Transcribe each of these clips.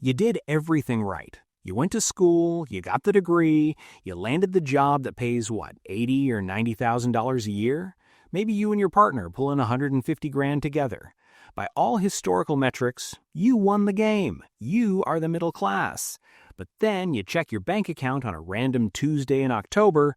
You did everything right. You went to school, you got the degree, you landed the job that pays what, $80,000 or $90,000 a year? Maybe you and your partner pull in $150,000 together. By all historical metrics, you won the game. You are the middle class. But then you check your bank account on a random Tuesday in October,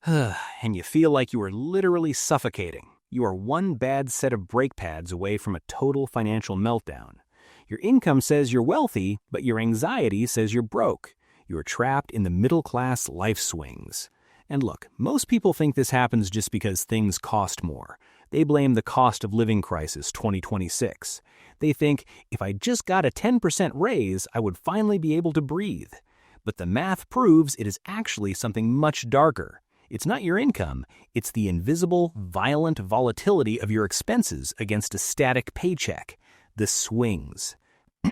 and you feel like you are literally suffocating. You are one bad set of brake pads away from a total financial meltdown. Your income says you're wealthy, but your anxiety says you're broke. You are trapped in the middle-class life swings. And look, most people think this happens just because things cost more. They blame the cost of living crisis 2026. They think, if I just got a 10% raise, I would finally be able to breathe. But the math proves it is actually something much darker. It's not your income, it's the invisible, violent volatility of your expenses against a static paycheck. The swings.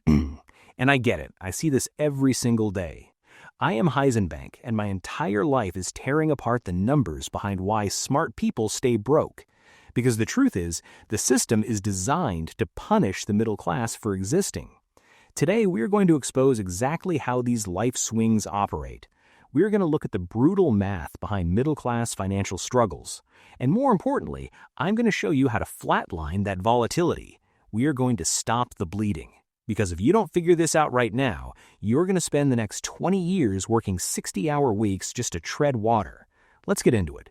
And I get it. I see this every single day. I am Heisenbank, and my entire life is tearing apart the numbers behind why smart people stay broke. Because the truth is, the system is designed to punish the middle class for existing. Today, we're going to expose exactly how these life swings operate. We're going to look at the brutal math behind middle-class financial struggles. And more importantly, I'm going to show you how to flatline that volatility. We are going to stop the bleeding. Because if you don't figure this out right now, you're going to spend the next 20 years working 60-hour weeks just to tread water. Let's get into it.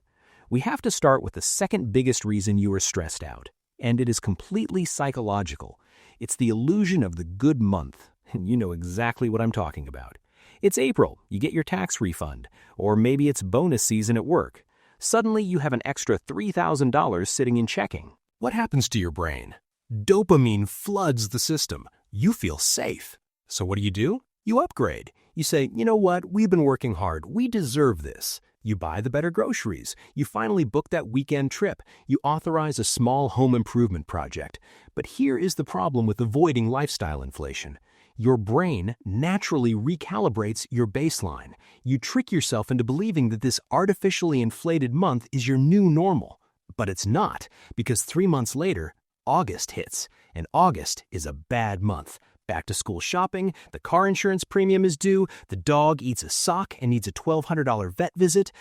We have to start with the second biggest reason you are stressed out, and it is completely psychological. It's the illusion of the good month, and you know exactly what I'm talking about. It's April, you get your tax refund, or maybe it's bonus season at work. Suddenly you have an extra $3,000 sitting in checking. What happens to your brain? Dopamine floods the system. You feel safe. So what do? You upgrade. You say, you know what, we've been working hard. We deserve this. You buy the better groceries. You finally book that weekend trip. You authorize a small home improvement project. But here is the problem with avoiding lifestyle inflation. Your brain naturally recalibrates your baseline. You trick yourself into believing that this artificially inflated month is your new normal. But it's not, because 3 months later, August hits, and August is a bad month. Back to school shopping, the car insurance premium is due, the dog eats a sock and needs a $1,200 vet visit,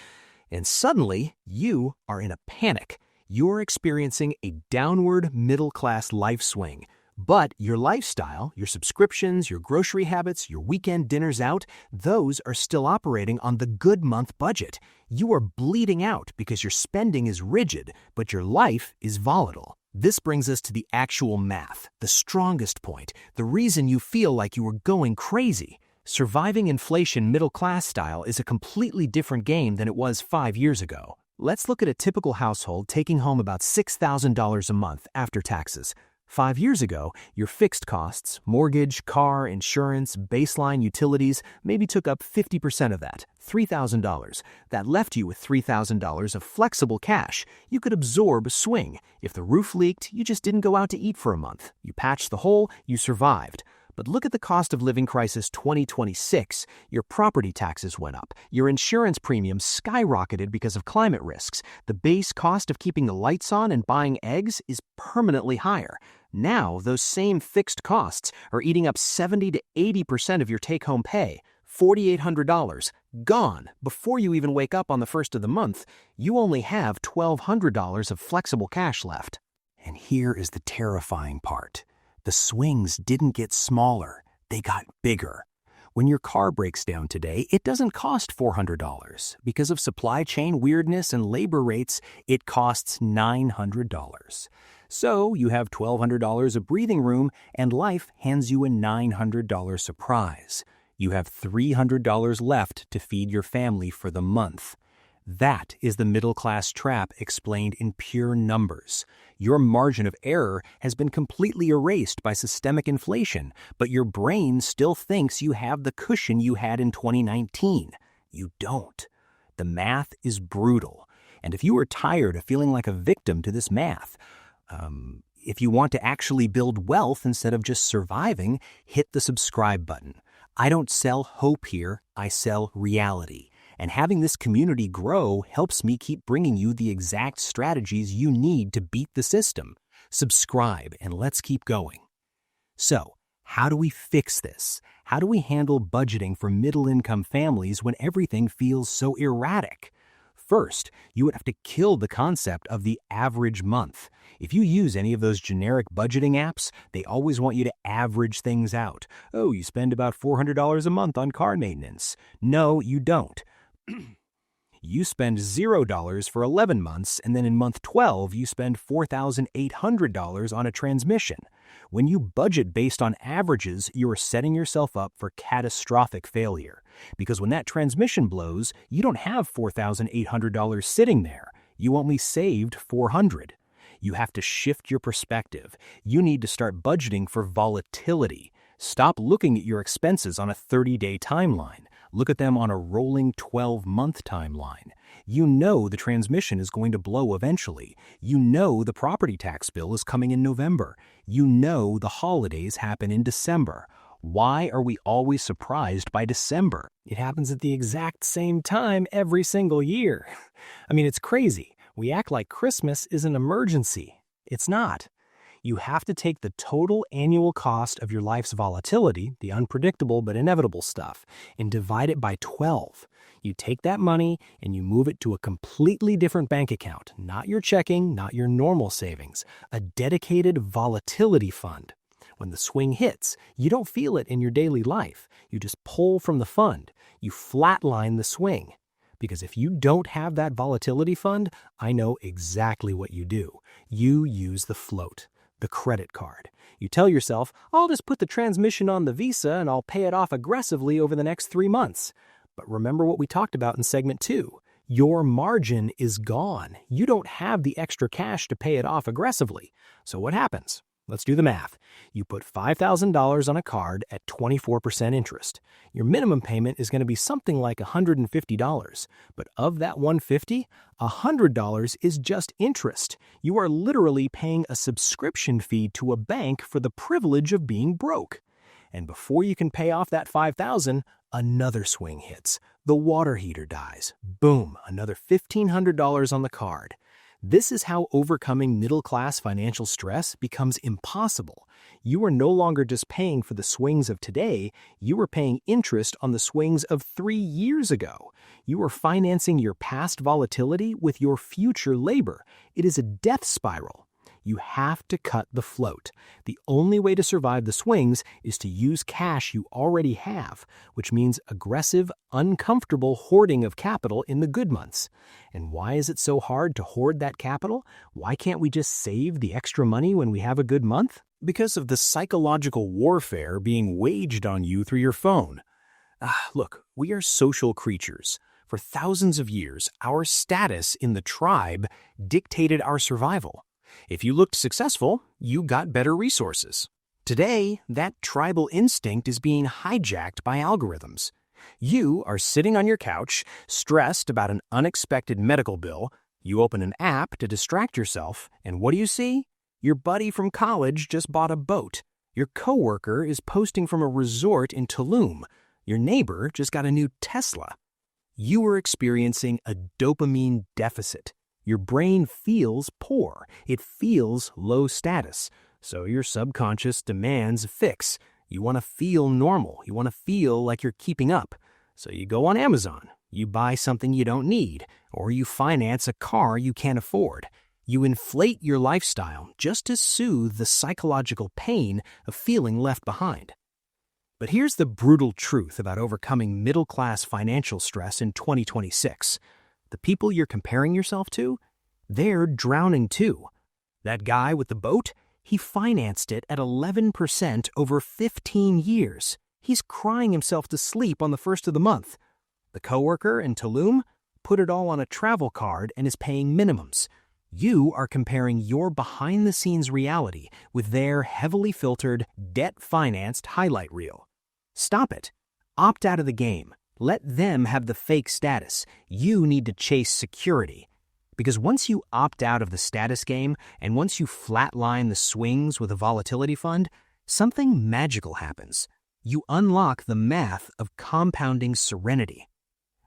and suddenly you are in a panic. You're experiencing a downward middle-class life swing. But your lifestyle, your subscriptions, your grocery habits, your weekend dinners out, those are still operating on the good month budget. You are bleeding out because your spending is rigid, but your life is volatile. This brings us to the actual math, the strongest point, the reason you feel like you are going crazy. Surviving inflation middle-class style is a completely different game than it was 5 years ago. Let's look at a typical household taking home about $6,000 a month after taxes. 5 years ago, your fixed costs, mortgage, car, insurance, baseline utilities, maybe took up 50% of that, $3,000. That left you with $3,000 of flexible cash. You could absorb a swing. If the roof leaked, you just didn't go out to eat for a month. You patched the hole, you survived. But look at the cost of living crisis 2026. Your property taxes went up. Your insurance premiums skyrocketed because of climate risks. The base cost of keeping the lights on and buying eggs is permanently higher. Now, those same fixed costs are eating up 70 to 80% of your take-home pay. $4,800, gone. Before you even wake up on the first of the month, you only have $1,200 of flexible cash left. And here is the terrifying part. The swings didn't get smaller, they got bigger. When your car breaks down today, it doesn't cost $400. Because of supply chain weirdness and labor rates, it costs $900. So you have $1,200 of breathing room, and life hands you a $900 surprise. You have $300 left to feed your family for the month. That is the middle-class trap explained in pure numbers. Your margin of error has been completely erased by systemic inflation, but your brain still thinks you have the cushion you had in 2019. You don't. The math is brutal. And if you are tired of feeling like a victim to this math, if you want to actually build wealth instead of just surviving, hit the subscribe button. I don't sell hope here, I sell reality. And having this community grow helps me keep bringing you the exact strategies you need to beat the system. Subscribe and let's keep going. So, how do we fix this? How do we handle budgeting for middle-income families when everything feels so erratic? First, you would have to kill the concept of the average month. If you use any of those generic budgeting apps, they always want you to average things out. Oh, you spend about $400 a month on car maintenance. No, you don't. You spend $0 for 11 months, and then in month 12, you spend $4,800 on a transmission. When you budget based on averages, you are setting yourself up for catastrophic failure. Because when that transmission blows, you don't have $4,800 sitting there. You only saved $400. You have to shift your perspective. You need to start budgeting for volatility. Stop looking at your expenses on a 30-day timeline. Look at them on a rolling 12-month timeline. You know the transmission is going to blow eventually. You know the property tax bill is coming in November. You know the holidays happen in December. Why are we always surprised by December? It happens at the exact same time every single year. I mean, it's crazy. We act like Christmas is an emergency. It's not. You have to take the total annual cost of your life's volatility, the unpredictable but inevitable stuff, and divide it by 12. You take that money and you move it to a completely different bank account, not your checking, not your normal savings, a dedicated volatility fund. When the swing hits, you don't feel it in your daily life. You just pull from the fund. You flatline the swing. Because if you don't have that volatility fund, I know exactly what you do. You use the float. The credit card. You tell yourself, I'll just put the transmission on the Visa and I'll pay it off aggressively over the next 3 months. But remember what we talked about in segment 2. Your margin is gone. You don't have the extra cash to pay it off aggressively. So what happens? Let's do the math. You put $5,000 on a card at 24% interest. Your minimum payment is going to be something like $150. But of that $150, $100 is just interest. You are literally paying a subscription fee to a bank for the privilege of being broke. And before you can pay off that $5,000, another swing hits. The water heater dies. Boom, another $1,500 on the card. This is how overcoming middle-class financial stress becomes impossible. You are no longer just paying for the swings of today, you are paying interest on the swings of 3 years ago. You are financing your past volatility with your future labor. It is a death spiral. You have to cut the float. The only way to survive the swings is to use cash you already have, which means aggressive, uncomfortable hoarding of capital in the good months. And why is it so hard to hoard that capital? Why can't we just save the extra money when we have a good month? Because of the psychological warfare being waged on you through your phone. Look, we are social creatures. For thousands of years, our status in the tribe dictated our survival. If you looked successful, you got better resources. Today, that tribal instinct is being hijacked by algorithms. You are sitting on your couch, stressed about an unexpected medical bill. You open an app to distract yourself, and what do you see? Your buddy from college just bought a boat. Your coworker is posting from a resort in Tulum. Your neighbor just got a new Tesla. You are experiencing a dopamine deficit. Your brain feels poor. It feels low status. So your subconscious demands a fix. You want to feel normal. You want to feel like you're keeping up. So you go on Amazon. You buy something you don't need, or you finance a car you can't afford. You inflate your lifestyle just to soothe the psychological pain of feeling left behind. But here's the brutal truth about overcoming middle-class financial stress in 2026. The people you're comparing yourself to, they're drowning too. That guy with the boat, he financed it at 11% over 15 years. He's crying himself to sleep on the first of the month. The coworker in Tulum put it all on a travel card and is paying minimums. You are comparing your behind-the-scenes reality with their heavily filtered, debt-financed highlight reel. Stop it. Opt out of the game. Let them have the fake status. You need to chase security. Because once you opt out of the status game and once you flatline the swings with a volatility fund, something magical happens. You unlock the math of compounding serenity.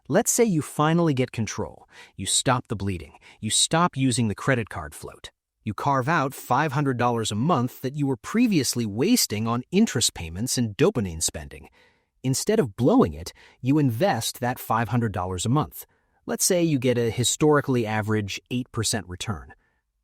Let's say you finally get control. You stop the bleeding. You stop using the credit card float. You carve out $500 a month that you were previously wasting on interest payments and dopamine spending. Instead of blowing it, you invest that $500 a month. Let's say you get a historically average 8% return.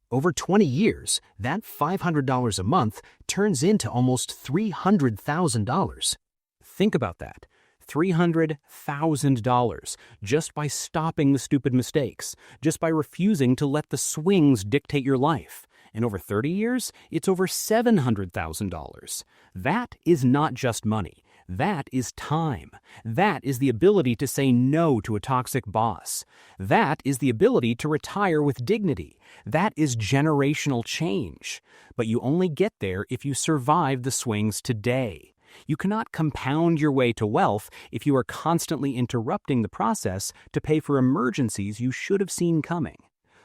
Over 20 years, that $500 a month turns into almost $300,000. Think about that. $300,000 just by stopping the stupid mistakes, just by refusing to let the swings dictate your life. And over 30 years, it's over $700,000. That is not just money. That is time. That is the ability to say no to a toxic boss. That is the ability to retire with dignity. That is generational change. But you only get there if you survive the swings today. You cannot compound your way to wealth if you are constantly interrupting the process to pay for emergencies you should have seen coming.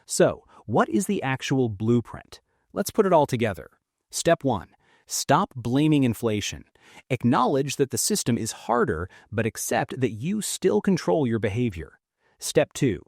So, what is the actual blueprint? Let's put it all together. Step 1. Stop blaming inflation. Acknowledge that the system is harder, but accept that you still control your behavior. Step 2.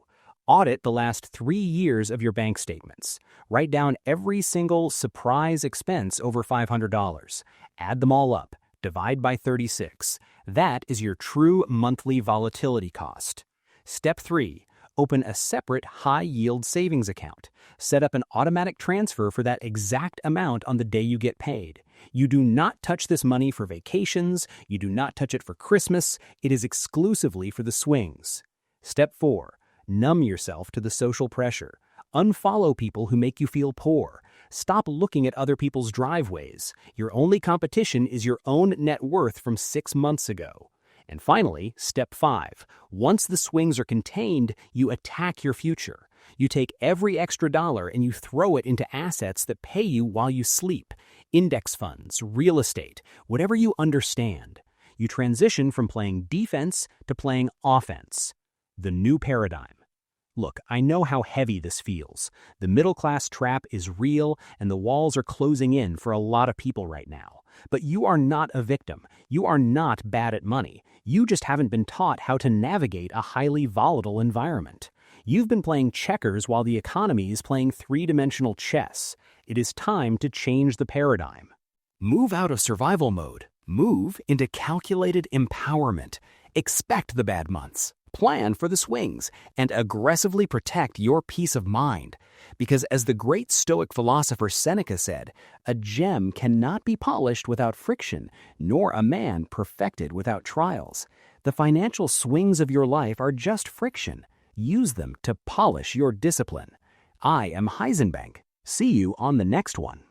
Audit the last 3 years of your bank statements. Write down every single surprise expense over $500. Add them all up. Divide by 36. That is your true monthly volatility cost. Step 3. Open a separate high-yield savings account. Set up an automatic transfer for that exact amount on the day you get paid. You do not touch this money for vacations. You do not touch it for Christmas. It is exclusively for the swings. Step 4. Numb yourself to the social pressure. Unfollow people who make you feel poor. Stop looking at other people's driveways. Your only competition is your own net worth from 6 months ago. And finally, step 5. Once the swings are contained, you attack your future. You take every extra dollar and you throw it into assets that pay you while you sleep. Index funds, real estate, whatever you understand. You transition from playing defense to playing offense. The new paradigm. Look, I know how heavy this feels. The middle-class trap is real, and the walls are closing in for a lot of people right now. But you are not a victim. You are not bad at money. You just haven't been taught how to navigate a highly volatile environment. You've been playing checkers while the economy is playing three-dimensional chess. It is time to change the paradigm. Move out of survival mode. Move into calculated empowerment. Expect the bad months. Plan for the swings, and aggressively protect your peace of mind. Because as the great Stoic philosopher Seneca said, a gem cannot be polished without friction, nor a man perfected without trials. The financial swings of your life are just friction. Use them to polish your discipline. I am Heisenbank. See you on the next one.